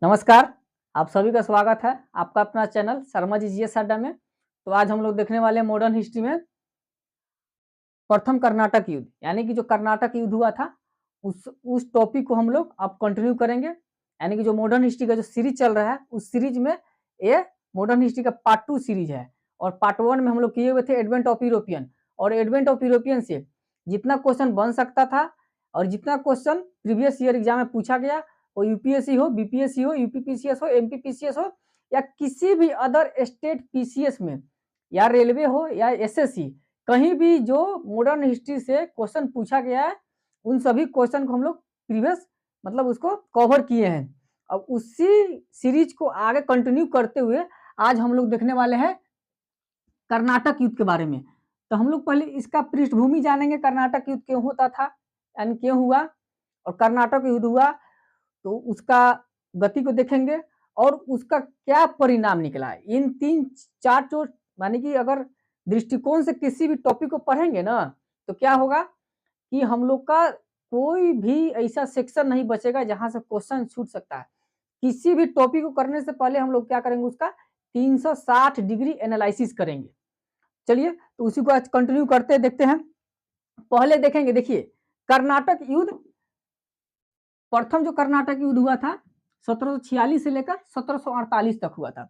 नमस्कार, आप सभी का स्वागत है आपका अपना चैनल शर्मा जी जीएस अड्डा में। तो आज हम लोग देखने वाले हैं मॉडर्न हिस्ट्री में प्रथम कर्नाटक युद्ध, यानी कि जो कर्नाटक युद्ध हुआ था उस टॉपिक को हम लोग अब कंटिन्यू करेंगे। यानी कि जो मॉडर्न हिस्ट्री का जो सीरीज चल रहा है उस सीरीज में ये मॉडर्न हिस्ट्री का पार्ट 2 सीरीज है। और पार्ट 1 में हम लोग किए हुए थे एडवेंट ऑफ यूरोपियन, और एडवेंट ऑफ यूरोपियन से जितना क्वेश्चन बन सकता था और जितना क्वेश्चन प्रीवियस ईयर एग्जाम में पूछा गया, वो यूपीएससी हो, बीपीएससी हो, यूपीपीसीएस हो, एमपीपीसीएस हो या किसी भी अदर स्टेट पीसीएस में, या रेलवे हो या एसएससी, कहीं भी जो मॉडर्न हिस्ट्री से क्वेश्चन पूछा गया है उन सभी क्वेश्चन को हम लोग प्रीवियस मतलब उसको कवर किए हैं। अब उसी सीरीज को आगे कंटिन्यू करते हुए आज हम लोग देखने वाले हैं कर्नाटक युद्ध के बारे में। तो हम लोग पहले इसका पृष्ठभूमि जानेंगे, कर्नाटक युद्ध क्यों होता था यानी क्यों हुआ, और कर्नाटक युद्ध हुआ तो उसका गति को देखेंगे और उसका क्या परिणाम निकला है। इन 3-4 जो माने कि अगर दृष्टिकोण से किसी भी टॉपिक को पढ़ेंगे ना तो क्या होगा कि हम लोग का कोई भी ऐसा सेक्शन नहीं बचेगा जहां से क्वेश्चन छूट सकता है। किसी भी टॉपिक को करने से पहले हम लोग क्या करेंगे, उसका 360 डिग्री एनालिसिस करेंगे। चलिए तो उसी को आज कंटिन्यू करते देखते हैं। पहले देखेंगे, देखिए कर्नाटक युद्ध, प्रथम जो कर्नाटक युद्ध हुआ था 1746 से लेकर 1748 तक हुआ था।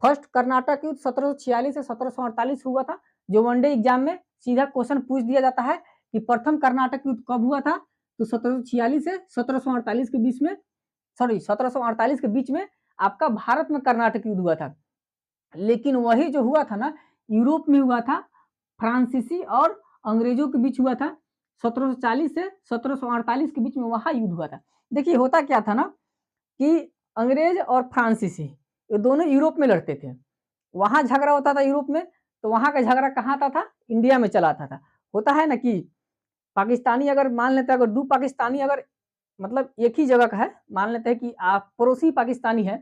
फर्स्ट कर्नाटक युद्ध 1746 से 1748 हुआ था, जो वनडे एग्जाम में सीधा क्वेश्चन पूछ दिया जाता है कि प्रथम कर्नाटक युद्ध कब हुआ था। तो 1746 से 1748 के बीच में, सॉरी 1748 के बीच में आपका भारत में कर्नाटक युद्ध हुआ था। लेकिन वही जो हुआ था ना, यूरोप में हुआ था, फ्रांसीसी और अंग्रेजों के बीच हुआ था। 1740 से 1748 के बीच में वहां युद्ध हुआ था। देखिए होता क्या था ना कि अंग्रेज और फ्रांसीसी ये दोनों यूरोप में लड़ते थे। वहां झगड़ा होता था यूरोप में, तो वहां का झगड़ा कहाँ आता था, इंडिया में चला आता था। होता है ना कि पाकिस्तानी अगर मान लेते हैं, अगर दो पाकिस्तानी अगर मतलब एक ही जगह का है, मान लेते हैं कि आप पड़ोसी पाकिस्तानी है,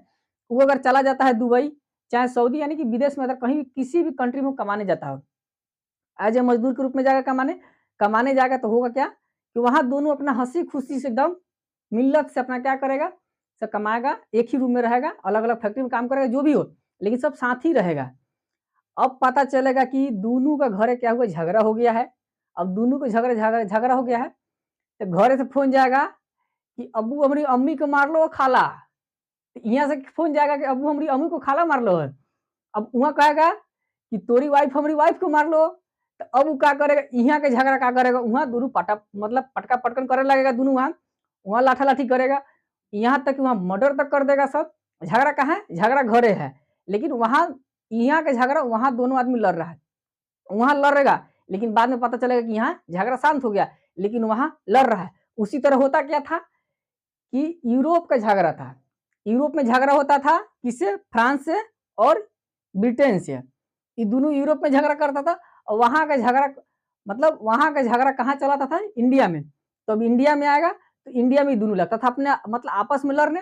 वो अगर चला जाता है दुबई चाहे सऊदी, यानी कि विदेश में अगर कहीं भी किसी भी कंट्री में कमाने जाता हो, एज ए मजदूर के रूप में जाएगा कमाने, कमाने जाएगा तो होगा क्या कि वहां दोनों अपना हंसी खुशी से एकदम मिल्लत से अपना क्या करेगा, सब कमाएगा, एक ही रूम में रहेगा, अलग अलग फैक्ट्री में काम करेगा, जो भी हो, लेकिन सब साथ ही रहेगा। अब पता चलेगा कि दोनों का घरे क्या हुआ, झगड़ा हो गया है। अब दोनों को झगड़ा झगड़ा झगड़ा हो गया है, तो घरे से फोन जाएगा कि अब्बू हमारी अम्मी को मार लो खाला, यहाँ से फोन जाएगा कि अब्बू हमारी अम्मी को खाला मार लो है। अब वहाँ कहेगा कि तोरी वाइफ हमारी वाइफ को मार लो, तो अब वो क्या करेगा, यहाँ के झगड़ा क्या करेगा, वहाँ दोनों पटा मतलब पटका पटकन करे लगेगा, दोनों वहाँ लाठा लाठी करेगा, यहाँ तक वहाँ मर्डर तक कर देगा सब। झगड़ा कहाँ है, झगड़ा घरे है, लेकिन वहाँ यहाँ के झगड़ा वहाँ दोनों आदमी लड़ रहा है, वहाँ लड़ेगा, लेकिन बाद में पता चलेगा कि यहाँ झगड़ा शांत हो गया, लेकिन वहाँ लड़ रहा है। उसी तरह होता क्या था कि यूरोप का झगड़ा था, यूरोप में झगड़ा होता था किससे, फ्रांस से और ब्रिटेन से। ये दोनों यूरोप में झगड़ा करता था, और वहां का झगड़ा मतलब वहां का झगड़ा कहाँ चलाता था, इंडिया में। तो अब इंडिया में आएगा तो इंडिया में दोनों लगता था अपने मतलब आपस में लड़ने।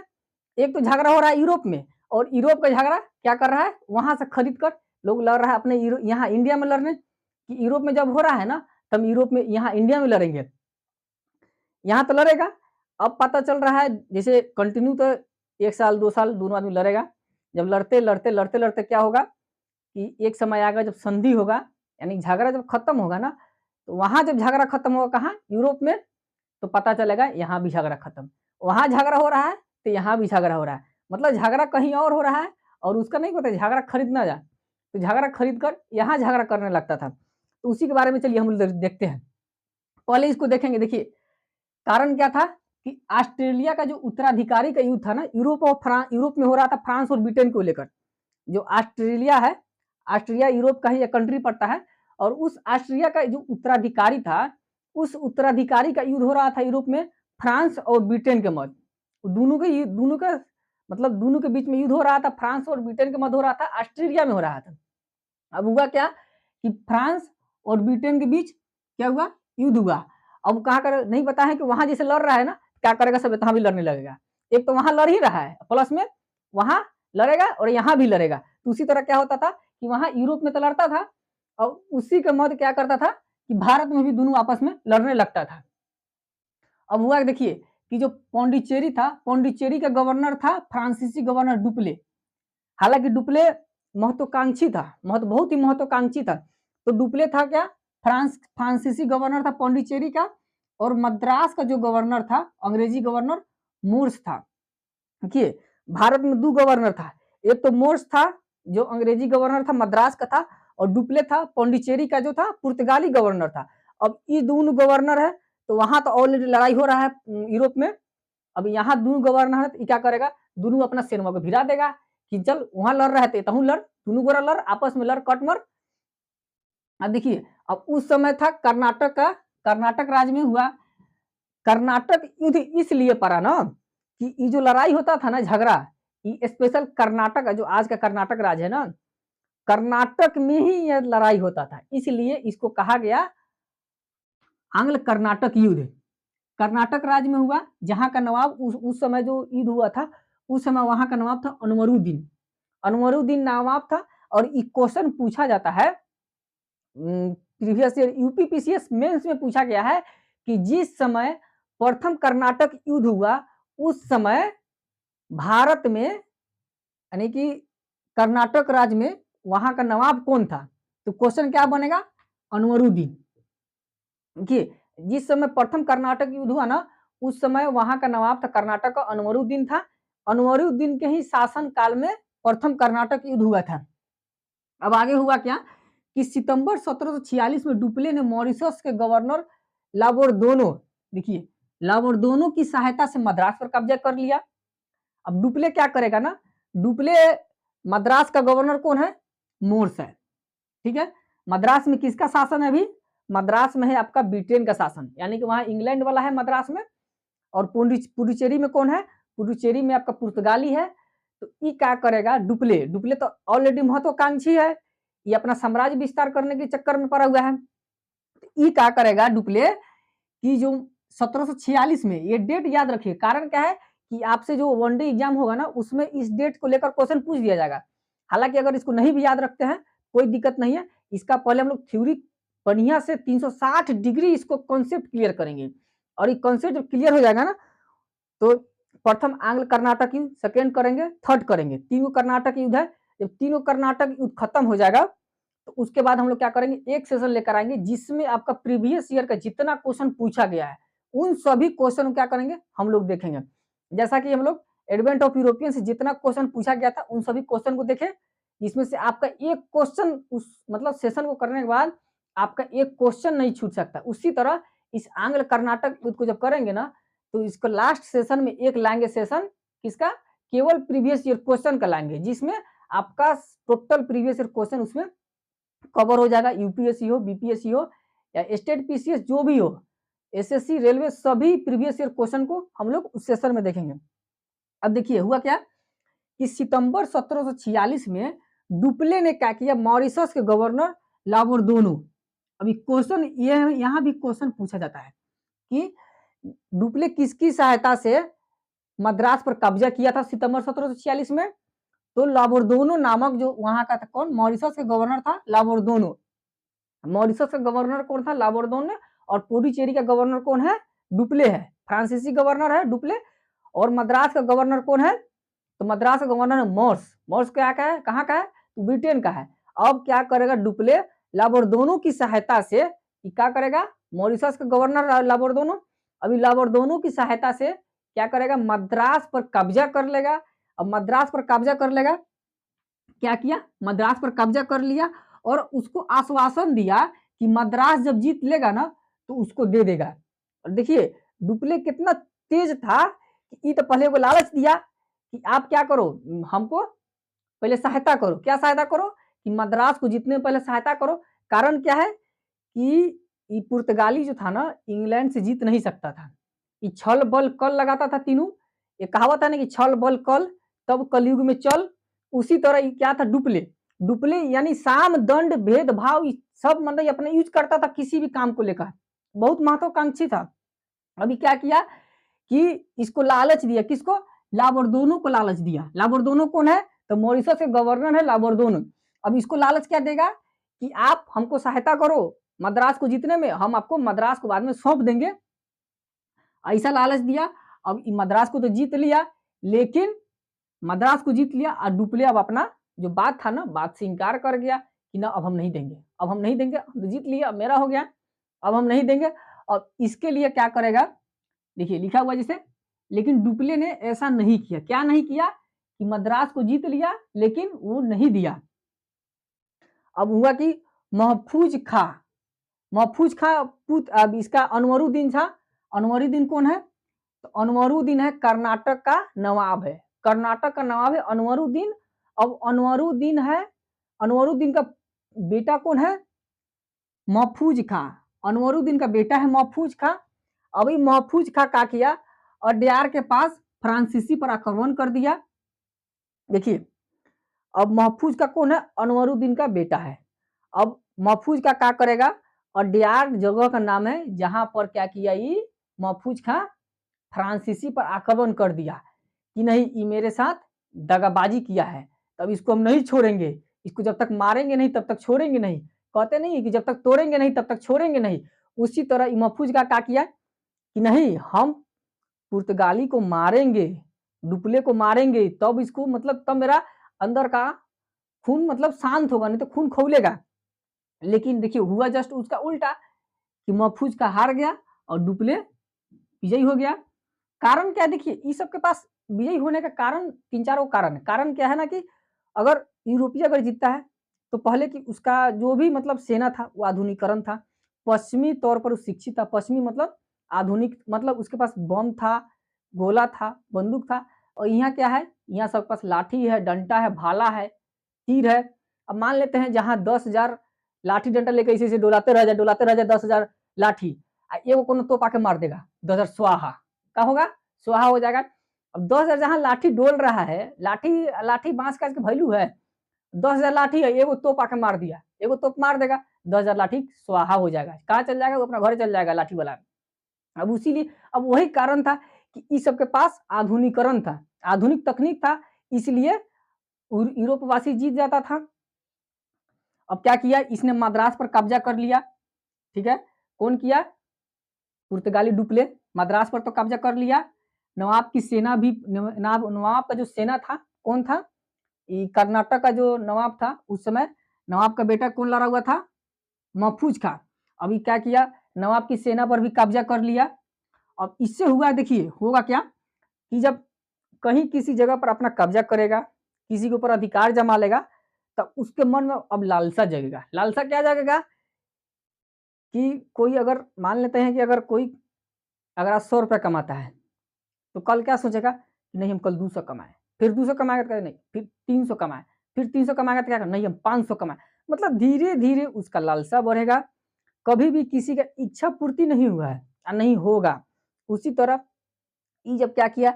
एक तो झगड़ा हो रहा है यूरोप में, और यूरोप का झगड़ा क्या कर रहा है, वहां से खरीद कर लोग लड़ रहा है अपने यहाँ इंडिया में लड़ने, कि यूरोप में जब हो रहा है ना तब यूरोप में यहाँ इंडिया में लड़ेंगे, यहाँ तो लड़ेगा। अब पता चल रहा है जैसे कंटिन्यू तो 1 साल 2 साल दोनों आदमी लड़ेगा। जब लड़ते लड़ते लड़ते लड़ते क्या होगा कि एक समय आएगा जब संधि होगा, यानी झगड़ा जब खत्म होगा ना, तो वहां जब झगड़ा खत्म होगा कहाँ, यूरोप में, तो पता चलेगा यहाँ भी झगड़ा खत्म। वहां झगड़ा हो रहा है तो यहाँ भी झगड़ा हो रहा है, मतलब झगड़ा कहीं और हो रहा है, और उसका नहीं पता झगड़ा खरीदना जा, तो झगड़ा खरीद कर यहाँ झगड़ा करने लगता था। तो उसी के बारे में चलिए हम लोग देखते हैं। पहले इसको देखेंगे। देखिए कारण क्या था कि ऑस्ट्रेलिया का जो उत्तराधिकारी का युद्ध था ना, यूरोप में हो रहा था, फ्रांस और ब्रिटेन को लेकर। जो ऑस्ट्रेलिया है, ऑस्ट्रेलिया यूरोप का ही एक कंट्री पड़ता है, और उस ऑस्ट्रेलिया का जो उत्तराधिकारी था, उस उत्तराधिकारी का युद्ध हो रहा था यूरोप में फ्रांस और ब्रिटेन के मध्य। दोनों के मतलब दोनों के बीच में युद्ध हो रहा था, फ्रांस और ब्रिटेन के मध्य हो रहा था, ऑस्ट्रेलिया में हो रहा था। अब हुआ क्या कि फ्रांस और ब्रिटेन के बीच क्या हुआ, युद्ध हुआ। अब कहा कर नहीं पता है कि वहां जैसे लड़ रहा है ना, क्या करेगा, सब यहाँ भी लड़ने लगेगा। एक तो वहां लड़ ही रहा है, प्लस में वहां लड़ेगा और यहाँ भी लड़ेगा। तो उसी तरह क्या होता था कि वहां यूरोप में तो लड़ता था, और उसी के मध्य क्या करता था कि भारत में भी दोनों आपस में लड़ने लगता था। अब हुआ देखिए कि जो पौंडीचेरी था, पौंडीचेरी का गवर्नर था फ्रांसीसी गवर्नर डुप्ले। हालांकि डुप्ले महत्वाकांक्षी था, बहुत ही महत्वाकांक्षी था। तो डुप्ले था क्या, फ्रांसीसी गवर्नर था पौंडीचेरी का, और मद्रास का जो गवर्नर था, अंग्रेजी गवर्नर मोर्स था। देखिए भारत में 2 गवर्नर था, एक तो मोर्स था जो अंग्रेजी गवर्नर था, मद्रास का था, और डुप्ले था पौंडीचेरी का जो था पुर्तगाली गवर्नर था। अब ये दोनों गवर्नर है, तो वहां तो ऑलरेडी लड़ाई हो रहा है यूरोप में। अब यहाँ दोनों गवर्नर है, तो क्या करेगा, दोनों अपना सेना को भिड़ा देगा कि चल वहां लड़ रहे थे तहु लड़, दोनों गोरा लड़, आपस में लड़ कट मर। अब देखिए अब उस समय था कर्नाटक का, कर्नाटक राज्य में हुआ। कर्नाटक युद्ध इसलिए पड़ा ना कि ये जो लड़ाई होता था ना, झगड़ा, ये स्पेशल कर्नाटक, जो आज का कर्नाटक राज्य है ना, कर्नाटक में ही यह लड़ाई होता था, इसलिए इसको कहा गया आंग्ल कर्नाटक युद्ध। कर्नाटक राज्य में हुआ, जहां का नवाब उस समय जो युद्ध हुआ था, उस समय वहां का नवाब था अनवरुद्दीन। अनवरुद्दीन नवाब था। और ये क्वेश्चन पूछा जाता है प्रीवियस ईयर यूपीपीसीएस मेंस में पूछा गया है कि जिस समय प्रथम कर्नाटक युद्ध हुआ, उस समय भारत में यानी कि कर्नाटक राज्य में वहां का नवाब कौन था। तो क्वेश्चन क्या बनेगा, अनवरुद्दीन। देखिए जिस समय प्रथम कर्नाटक युद्ध हुआ ना, उस समय वहां का नवाब था कर्नाटक का, अनवरुद्दीन था। अनवरुद्दीन के ही शासन काल में प्रथम कर्नाटक युद्ध हुआ था। अब आगे हुआ क्या कि सितंबर 1746 में डुप्ले ने मॉरिशस के गवर्नर लाबोर्दोनो, देखिए लाबोर्दोनो की सहायता से मद्रास पर कब्जा कर लिया। अब डुप्ले क्या करेगा ना, डुप्ले मद्रास का गवर्नर कौन है, मोर्स है। ठीक है, मद्रास में किसका शासन है अभी, मद्रास में है आपका ब्रिटेन का शासन, यानी कि वहां इंग्लैंड वाला है मद्रास में। और पुडुचेरी में कौन है, पुडुचेरी में आपका पुर्तगाली है। तो ये क्या करेगा डुप्ले, डुप्ले तो ऑलरेडी महत्वाकांक्षी है, ये अपना साम्राज्य विस्तार करने के चक्कर में पड़ा हुआ है। ये क्या करेगा डुप्ले कि जो 1746 में, ये डेट याद रखिए, कारण क्या है कि आपसे जो वनडे एग्जाम होगा ना, उसमें इस डेट को लेकर क्वेश्चन पूछ दिया जाएगा। हालांकि अगर इसको नहीं भी याद रखते हैं कोई दिक्कत नहीं है, इसका पहले हम लोग थ्योरी बढ़िया से 360 डिग्री इसको कॉन्सेप्ट क्लियर करेंगे। और ये कॉन्सेप्ट जब क्लियर हो जाएगा ना, तो प्रथम आंग्ल कर्नाटक युद्ध, सेकेंड करेंगे, थर्ड करेंगे, 3 कर्नाटक युद्ध है। जब 3 कर्नाटक युद्ध खत्म हो जाएगा, तो उसके बाद हम लोग क्या करेंगे, एक सेशन लेकर आएंगे जिसमें आपका प्रीवियस ईयर का जितना क्वेश्चन पूछा गया है, उन सभी क्वेश्चन क्या करेंगे हम लोग देखेंगे। जैसा कि हम लोग एडवेंट ऑफ यूरोपियन से जितना क्वेश्चन पूछा गया था, उन सभी क्वेश्चन को देखें। इसमें से आपका एक क्वेश्चन उस मतलब सेशन को करने के बाद आपका एक क्वेश्चन नहीं छूट सकता। उसी तरह इस आंग्ल कर्नाटक युद्ध को जब करेंगे ना, तो इसको लास्ट सेशन में एक लाएंगे सेशन, किसका, केवल प्रीवियस ईयर क्वेश्चन का लाएंगे, जिसमें आपका टोटल प्रीवियस ईयर क्वेश्चन उसमें कवर हो जाएगा। यूपीएससी हो, बीपीएससी हो, या स्टेट पीसीएस जो भी हो, एसएससी, रेलवे, सभी प्रीवियस ईयर क्वेश्चन को हम लोग उस सेशन में देखेंगे। अब देखिए हुआ क्या कि सितंबर 1746 में डुप्ले ने क्या किया, मॉरिशस के गवर्नर लाबोर्दोनो, अभी क्वेश्चन ये यहाँ भी क्वेश्चन पूछा जाता है कि डुप्ले किसकी सहायता से मद्रास पर कब्जा किया था सितंबर 1746 में। तो लाबोर्दोनो नामक जो वहां का था, कौन, मॉरिशस का गवर्नर था लाबोर्दोनो। मॉरिशस का गवर्नर कौन था, लाबोर्दोनो। और पुडुचेरी का गवर्नर कौन है, डुप्ले है, फ्रांसीसी गवर्नर है डुप्ले। और मद्रास का गवर्नर कौन है, तो मद्रास का गवर्नर है मोर्स। मोर्स क्या का है, कहाँ का है, तो ब्रिटेन का है। अब क्या करेगा डुप्ले, लाबोर्दोनो की सहायता से क्या करेगा, मॉरिशस का गवर्नर लाबोर्दोनो, अभी लाबोर्दोनो की सहायता से क्या करेगा, मद्रास पर कब्जा कर लेगा। अब मद्रास पर कब्जा कर लेगा, क्या किया, मद्रास पर कब्जा कर लिया और उसको आश्वासन दिया कि मद्रास जब जीत लेगा ना, तो उसको दे देगा। और देखिए डुप्ले कितना तेज था कि तो पहले को लालच दिया कि आप क्या करो, हमको पहले सहायता करो। क्या सहायता करो, कि मद्रास को जीतने में पहले सहायता करो। कारण क्या है कि ये पुर्तगाली जो था ना, इंग्लैंड से जीत नहीं सकता था। ये छल बल कल लगाता था तीनों, ये कहावत है ना कि छल बल कल तब कलयुग में चल। उसी तरह क्या था डुप्ले, डुप्ले यानी साम दंड भेदभाव सब मतलब अपने यूज करता था किसी भी काम को लेकर, बहुत महत्वाकांक्षी था। अभी क्या किया कि इसको लालच दिया, किसको, लाबोर्दोनो को लालच दिया। लाबोर्दोनो कौन है, तो मॉरिशस के गवर्नर है लाबोर्दोनो। अब इसको लालच क्या देगा कि आप हमको सहायता करो मद्रास को जीतने में, हम आपको मद्रास को बाद में सौंप देंगे, ऐसा लालच दिया। अब मद्रास को तो जीत लिया, लेकिन मद्रास को जीत लिया और डुप्ले अब अपना जो बात था ना, बात से इनकार कर गया कि ना अब हम नहीं देंगे, अब हम नहीं देंगे, हम तो जीत लिया, अब मेरा हो गया, अब हम नहीं देंगे। और इसके लिए क्या करेगा, देखिए लिखा हुआ जैसे, लेकिन डुप्ले ने ऐसा नहीं किया। क्या नहीं किया कि मद्रास को जीत लिया लेकिन वो नहीं दिया। अब हुआ कि महफूज खां, महफूज खां पुत्र, अब इसका अनवरुद्दीन था। अनवरुद्दीन कौन है, तो अनवरुद्दीन है कर्नाटक का नवाब है, कर्नाटक का नवाब है अनवरुद्दीन। अब अनवरुद्दीन है, अनवरुद्दीन का बेटा कौन है, महफूज खां। अनवरुद्दीन का बेटा है महफूज खां। अभी महफूज खां क्या किया, अड्यार के पास फ्रांसीसी पर आक्रमण कर दिया। देखिए अब महफूज का कौन है, अनवरुद्दीन का बेटा है। अब महफूज का क्या करेगा, अड्यार जगह का नाम है जहां पर क्या किया, ये महफूज खां फ्रांसीसी पर आक्रमण कर दिया कि नहीं ये मेरे साथ दगाबाजी किया है, तब इसको हम नहीं छोड़ेंगे, इसको जब तक मारेंगे नहीं तब तक छोड़ेंगे नहीं। कहते नहीं कि जब तक तोड़ेंगे नहीं तब तक छोड़ेंगे नहीं। उसी तरह महफूज का क्या किया कि नहीं हम पुर्तगाली को मारेंगे, डुप्ले को मारेंगे, तब इसको मतलब तब मेरा अंदर का खून मतलब शांत होगा, नहीं तो खून खौलेगा। लेकिन देखिए हुआ जस्ट उसका उल्टा कि महफूज का हार गया और डुप्ले विजयी हो गया। कारण क्या है, देखिए इस सब के पास विजयी होने का कारण तीन चार कारण है। कारण क्या है ना कि अगर यूरोपीय अगर जीतता है तो पहले कि उसका जो भी मतलब सेना था वो आधुनिकरण था, पश्चिमी तौर पर शिक्षित था। पश्चिमी मतलब आधुनिक, मतलब उसके पास बम था, गोला था, बंदूक था। और यहाँ क्या है, यहाँ सबके पास लाठी है, डंडा है, भाला है, तीर है। अब मान लेते हैं जहाँ 10,000 लाठी डंडा लेकर इसे डोलाते रह जाए 10,000 लाठी, एगो कोनो तोप आके मार देगा 10,000 स्वाहा, क्या होगा, स्वाहा हो जाएगा। अब 10,000 जहाँ लाठी डोल रहा है, लाठी लाठी बांस का वैल्यू है, 10,000 लाठी है, एगो तोप आके मार दिया, एगो तोप मार देगा, 10,000 लाठी स्वाहा हो जाएगा। कहाँ चल जाएगा, वो अपना घर चल जाएगा लाठी वाला। अब उसीलिए अब वही कारण था कि इस सबके पास आधुनिकरण था, आधुनिक तकनीक था, इसलिए यूरोपवासी जीत जाता था। अब क्या किया, इसने मद्रास पर कब्जा कर लिया, ठीक है, कौन किया, पुर्तगाली डुप्ले, मद्रास पर तो कब्जा कर लिया। नवाब की सेना भी, नवाब का जो सेना था कौन था, कर्नाटक का जो नवाब था उस समय, नवाब का बेटा कौन लड़ा हुआ था, महफूज खां। अभी क्या किया, नवाब की सेना पर भी कब्जा कर लिया। अब इससे हुआ, देखिए होगा क्या कि जब कहीं किसी जगह पर अपना कब्जा करेगा, किसी के ऊपर अधिकार जमा लेगा, तब उसके मन में अब लालसा जगेगा। लालसा क्या जगेगा कि कोई अगर मान लेते हैं कि अगर कोई अगर आज 100 रुपया कमाता है तो कल क्या सोचेगा कि नहीं हम कल 200 कमाए, फिर 200 कमाएगा तो नहीं, फिर 300 कमाए, फिर 300 कमाएगा तो क्या नहीं हम 500 कमाए। मतलब धीरे धीरे उसका लालसा बढ़ेगा। कभी भी किसी का इच्छा पूर्ति नहीं हुआ है और नहीं होगा। उसी तरह ये जब क्या किया,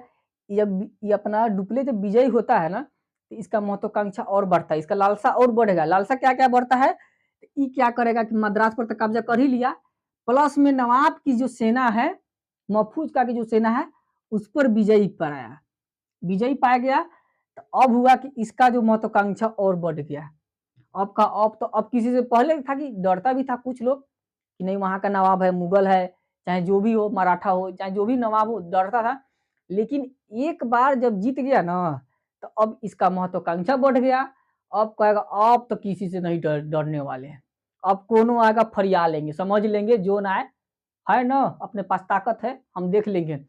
जब ये अपना डुप्ले जब विजयी होता है ना, तो इसका महत्वाकांक्षा और बढ़ता है, इसका लालसा और बढ़ेगा। लालसा क्या क्या बढ़ता है, तो ये क्या करेगा कि मद्रास पर तो कब्जा कर ही लिया, प्लस में नवाब की जो सेना है, महफूज का की जो सेना है, उस पर विजयी पाया, विजयी पाया गया। तो अब हुआ कि इसका जो महत्वाकांक्षा और बढ़ गया। अब तो अब किसी से पहले था कि डरता भी था कुछ लोग कि नहीं वहां का नवाब है, मुगल है, चाहे जो भी हो, मराठा हो, चाहे जो भी नवाब हो, डरता था। लेकिन एक बार जब जीत गया ना, तो अब इसका महत्वाकांक्षा बढ़ गया। अब कहेगा अब तो किसी से नहीं डरने वाले हैं, अब कोनो आएगा फरिया लेंगे, समझ लेंगे जो ना है ना, अपने पास ताकत है, हम देख लेंगे।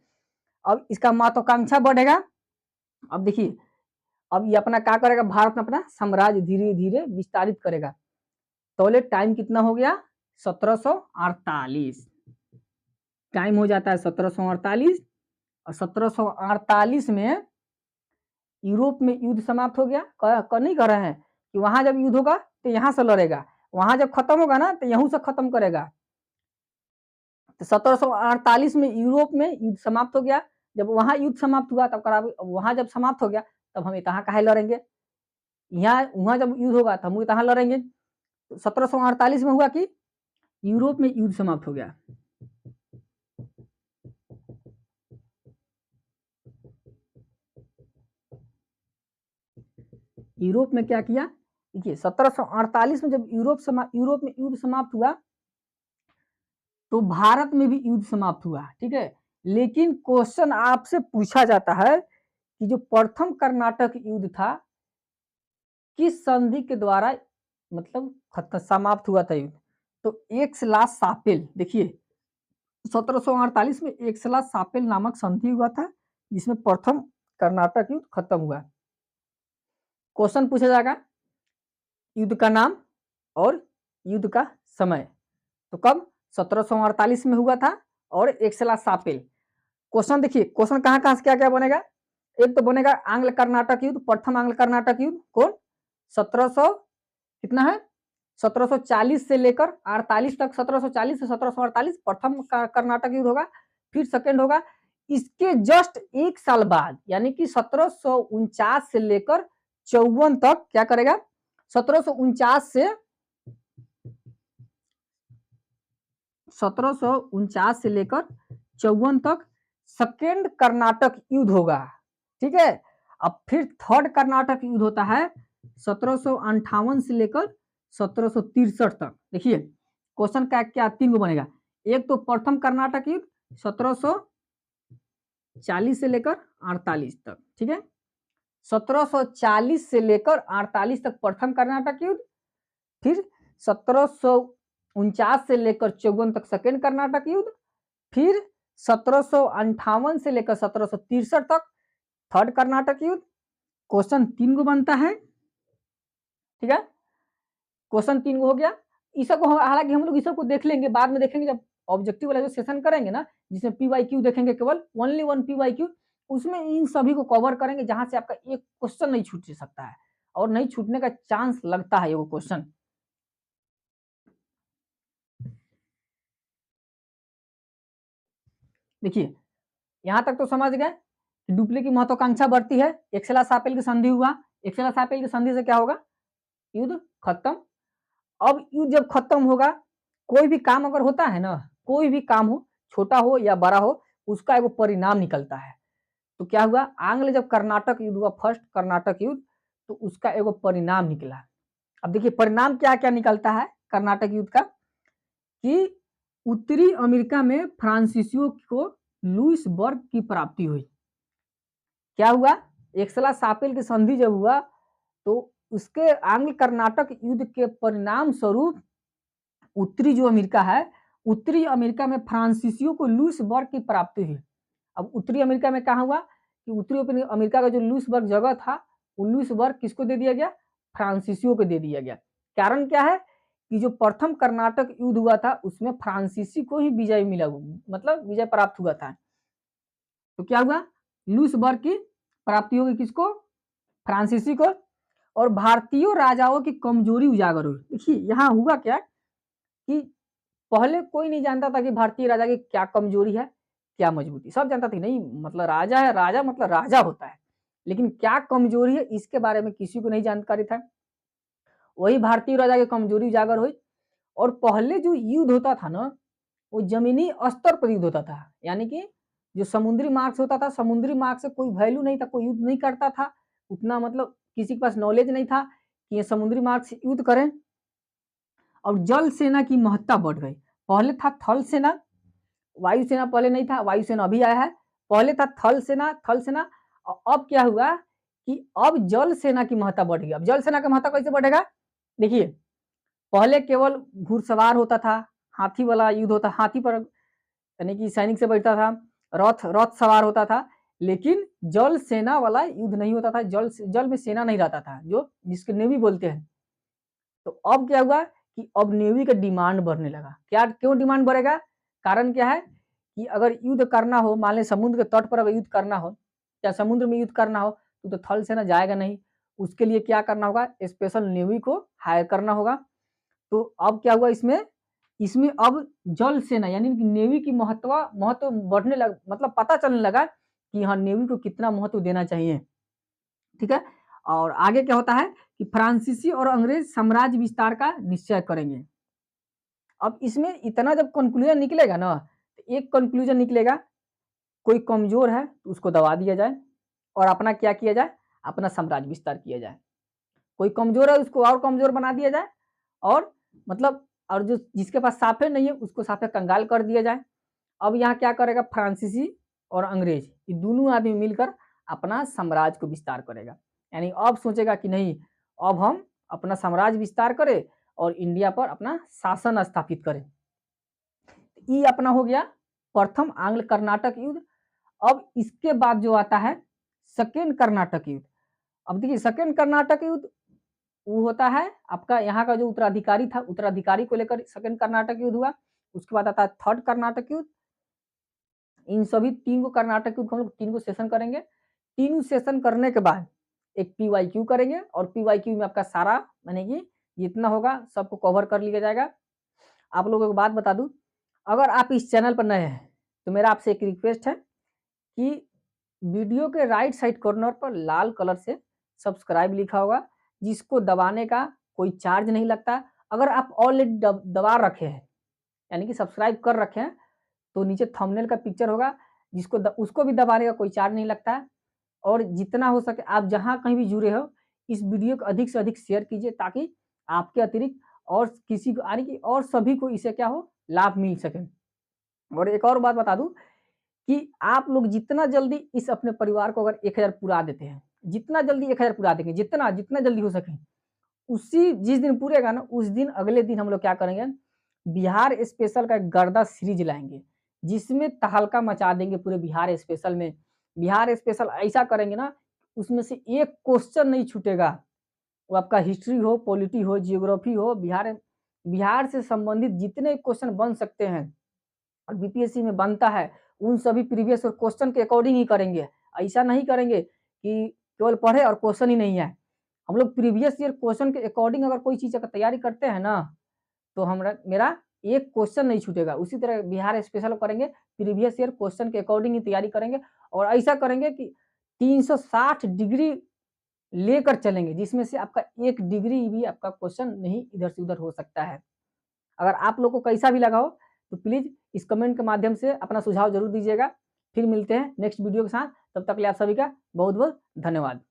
अब इसका महत्वाकांक्षा बढ़ेगा। अब देखिए अब ये अपना क्या करेगा, भारत में अपना साम्राज्य धीरे धीरे विस्तारित करेगा। तो टाइम कितना हो गया, 1748, टाइम हो जाता है 1748। और 1748 में यूरोप में युद्ध समाप्त हो गया। नहीं कर रहे हैं कि वहां जब युद्ध होगा तो यहाँ से लड़ेगा, वहां जब खत्म होगा ना तो यहूं से खत्म करेगा। तो 1748 में यूरोप में युद्ध समाप्त हो गया। जब वहां युद्ध समाप्त हुआ तब वहां जब समाप्त हो गया तब हम यहाँ काहे लड़ेंगे, यहाँ वहां जब युद्ध होगा तो हम यहाँ लड़ेंगे। 1748 में हुआ कि यूरोप में युद्ध समाप्त हो गया। यूरोप में क्या किया, देखिए 1748 में जब यूरोप में युद्ध समाप्त हुआ तो भारत में भी युद्ध समाप्त हुआ, ठीक है। लेकिन क्वेश्चन आपसे पूछा जाता है कि जो प्रथम कर्नाटक युद्ध था किस संधि के द्वारा मतलब खत्म समाप्त हुआ था युद्ध। तो एक्स-ला-शापेल, देखिए 1748 में एक्स-ला-शापेल नामक संधि हुआ था जिसमें प्रथम कर्नाटक युद्ध खत्म हुआ। क्वेश्चन पूछा जाएगा युद्ध का नाम और युद्ध का समय। तो कब 1748 में हुआ था और एक्स-ला-शापेल। क्वेश्चन देखिए, क्वेश्चन कहाँ से क्या क्या बनेगा। एक तो बनेगा आंग्ल कर्नाटक युद्ध, प्रथम आंग्ल कर्नाटक युद्ध कौन 1700 कितना है 1740 से लेकर 48 तक, 1740 से 1748 प्रथम कर्नाटक युद्ध होगा। फिर सेकंड होगा इसके जस्ट एक साल बाद यानी कि 1749 से लेकर 54 तक क्या करेगा 1749 से 1749 से लेकर 54 तक सेकेंड कर्नाटक युद्ध होगा। ठीक है, अब फिर थर्ड कर्नाटक युद्ध होता है 1758 से लेकर 1763 तक। देखिए क्वेश्चन का क्या तीन गो बनेगा। एक तो प्रथम कर्नाटक युद्ध 1740 से लेकर 48 तक, ठीक है 1740 से लेकर 48 तक प्रथम कर्नाटक युद्ध, फिर 1749 से लेकर 54 तक सेकेंड कर्नाटक युद्ध, फिर 1758 से लेकर 1763 तक थर्ड कर्नाटक युद्ध। क्वेश्चन तीन गो बनता है, ठीक है क्वेश्चन तीन गो हो गया। इस सबको हालांकि हम लोग इस सबको देख लेंगे, बाद में देखेंगे जब ऑब्जेक्टिव वाला जो सेशन करेंगे ना जिसमें PYQ देखेंगे, केवल ओनली वन PYQ, उसमें इन सभी को कवर करेंगे जहां से आपका एक क्वेश्चन नहीं छूट सकता है और नहीं छूटने का चांस लगता है वो क्वेश्चन। देखिए यहां तक तो समझ गए डुप्ले की महत्वाकांक्षा बढ़ती है। एक्स-ला-शापेल की संधि हुआ, एक्स-ला-शापेल की संधि से क्या होगा युद्ध खत्म। अब युद्ध जब खत्म होगा कोई भी काम अगर होता है ना, कोई भी काम हो छोटा हो या बड़ा हो उसका एगो परिणाम निकलता है। तो क्या हुआ आंग्ल जब कर्नाटक युद्ध हुआ फर्स्ट कर्नाटक युद्ध तो उसका एगो परिणाम निकला। अब देखिए परिणाम क्या क्या निकलता है कर्नाटक युद्ध का कि उत्तरी अमेरिका में फ्रांसीसियों को लुइसबर्ग की प्राप्ति हुई। क्या हुआ एक्स-ला-शापेल की संधि जब हुआ तो उसके आंग्ल कर्नाटक युद्ध के परिणाम स्वरूप उत्तरी जो अमेरिका है, उत्तरी अमेरिका में फ्रांसीसियों को लुइसबर्ग की प्राप्ति हुई। अब उत्तरी अमेरिका में कहा हुआ कि उत्तरी अमेरिका का जो लुइसबर्ग जगह था वो लुइसबर्ग किसको दे दिया गया फ्रांसीसियों को दे दिया गया। कारण क्या है कि जो प्रथम कर्नाटक युद्ध हुआ था उसमें फ्रांसीसी को ही विजय मिला, मतलब विजय प्राप्त हुआ था। तो क्या हुआ लुइसबर्ग की प्राप्ति होगी किसको फ्रांसीसी को, और भारतीय राजाओं की कमजोरी उजागर हुई। देखिए यहाँ हुआ क्या कि पहले कोई नहीं जानता था कि भारतीय राजा की क्या कमजोरी है क्या मजबूती, सब जानता था नहीं मतलब राजा है, राजा मतलब राजा होता है, लेकिन क्या कमजोरी है इसके बारे में किसी को नहीं जानकारी था। वही भारतीय राजा की कमजोरी उजागर हुई। और पहले जो युद्ध होता था ना वो जमीनी स्तर पर युद्ध होता था, यानी कि जो समुद्री मार्ग से होता था, समुद्री मार्ग से कोई वैल्यू नहीं था, कोई युद्ध नहीं करता था उतना, मतलब किसी के पास नॉलेज नहीं था कि ये समुद्री मार्ग से युद्ध करें। और जल सेना की महत्ता बढ़ गई। पहले था थल सेना, वायुसेना पहले नहीं था, वायुसेना अभी आया है। पहले था थल सेना और अब क्या हुआ कि अब जल सेना की महत्ता बढ़ गई। अब जल सेना की महत्ता कैसे बढ़ेगा देखिए, पहले केवल घुड़सवार होता था, हाथी वाला युद्ध होता, हाथी पर यानी कि सैनिक से बैठता था, रथ सवार होता था, लेकिन जल सेना वाला युद्ध नहीं होता था, जल में सेना नहीं रहता था जो जिसके नेवी बोलते हैं। तो अब क्या हुआ कि अब नेवी का डिमांड बढ़ने लगा। क्या क्यों डिमांड बढ़ेगा, कारण क्या है कि अगर युद्ध करना हो, मान लें समुद्र के तट पर अगर युद्ध करना हो या समुद्र में युद्ध करना हो तो थल सेना जाएगा नहीं, उसके लिए क्या करना होगा स्पेशल नेवी को हायर करना होगा। तो अब क्या हुआ इसमें अब जल सेना यानी कि नेवी की महत्व बढ़ने लगा, मतलब पता चलने लगा कि हाँ नेवी को कितना महत्व देना चाहिए। ठीक है, और आगे क्या होता है कि फ्रांसीसी और अंग्रेज साम्राज्य विस्तार का निश्चय करेंगे। अब इसमें इतना जब कंक्लूजन निकलेगा ना तो एक कंक्लूजन निकलेगा कोई कमजोर है तो उसको दबा दिया जाए और अपना क्या किया जाए अपना साम्राज्य विस्तार किया जाए। कोई कमजोर है उसको और कमजोर बना दिया जाए और मतलब और जो जिसके पास साफे नहीं है उसको साफे कंगाल कर दिया जाए। अब यहाँ क्या करेगा फ्रांसीसी और अंग्रेज, ये दोनों आदमी मिलकर अपना साम्राज्य को विस्तार करेगा। यानी अब सोचेगा कि नहीं, अब हम अपना साम्राज्य विस्तार करें और इंडिया पर अपना शासन स्थापित करें। ये अपना हो गया प्रथम आंग्ल कर्नाटक युद्ध। अब इसके बाद जो आता है सेकेंड कर्नाटक युद्ध। अब देखिए सेकेंड कर्नाटक युद्ध वो होता है आपका यहाँ का जो उत्तराधिकारी था, उत्तराधिकारी को लेकर सेकेंड कर्नाटक युद्ध हुआ। उसके बाद आता है थर्ड कर्नाटक युद्ध। इन सभी 3 को कर्नाटक युद्ध हम लोग 3 को सेशन करेंगे। तीनों सेशन करने के बाद एक PYQ करेंगे और PYQ में आपका सारा यानी कि जितना होगा सबको कवर कर लिया जाएगा। आप लोगों को बात बता दूं, अगर आप इस चैनल पर नए हैं तो मेरा आपसे एक रिक्वेस्ट है कि वीडियो के राइट साइड कॉर्नर पर लाल कलर से सब्सक्राइब लिखा होगा, जिसको दबाने का कोई चार्ज नहीं लगता। अगर आप ऑलरेडी दबा रखे हैं यानी कि सब्सक्राइब कर रखे हैं तो नीचे थंबनेल का पिक्चर होगा, जिसको उसको भी दबाने का कोई चार्ज नहीं लगता है। और जितना हो सके आप जहां कहीं भी जुड़े हो इस वीडियो को अधिक से अधिक शेयर कीजिए, ताकि आपके अतिरिक्त और किसी को यानी कि और सभी को इसे क्या हो लाभ मिल सके। और एक और बात बता दूं कि आप लोग जितना जल्दी इस अपने परिवार को अगर 1000 पूरा देते हैं, जितना जल्दी 1000 पूरा देंगे, जितना जितना जल्दी हो सके, उसी जिस दिन पूरेगा ना उस दिन अगले दिन हम लोग क्या करेंगे, बिहार स्पेशल का एक गर्दा सीरीज लाएंगे, जिसमें तहलका मचा देंगे पूरे बिहार स्पेशल में। बिहार स्पेशल ऐसा करेंगे ना उसमें से एक क्वेश्चन नहीं छूटेगा, वो आपका हिस्ट्री हो, पॉलिटी हो, जियोग्राफी हो, बिहार से संबंधित जितने क्वेश्चन बन सकते हैं और बीपीएससी में बनता है उन सभी प्रीवियस क्वेश्चन के अकॉर्डिंग ही करेंगे। ऐसा नहीं करेंगे कि केवल पढ़े और क्वेश्चन ही नहीं है। हम लोग प्रीवियस ईयर क्वेश्चन के अकॉर्डिंग अगर कोई चीज़ का तैयारी करते हैं ना तो मेरा एक क्वेश्चन नहीं छूटेगा। उसी तरह बिहार स्पेशल करेंगे, प्रीवियस ईयर क्वेश्चन के अकॉर्डिंग ही तैयारी करेंगे और ऐसा करेंगे कि 360 डिग्री लेकर चलेंगे, जिसमें से आपका 1 डिग्री भी आपका क्वेश्चन नहीं इधर से उधर हो सकता है। अगर आप लोग को कैसा भी लगा हो तो प्लीज़ इस कमेंट के माध्यम से अपना सुझाव जरूर दीजिएगा। फिर मिलते हैं नेक्स्ट वीडियो के साथ, तब तक के लिए आप सभी का बहुत बहुत धन्यवाद।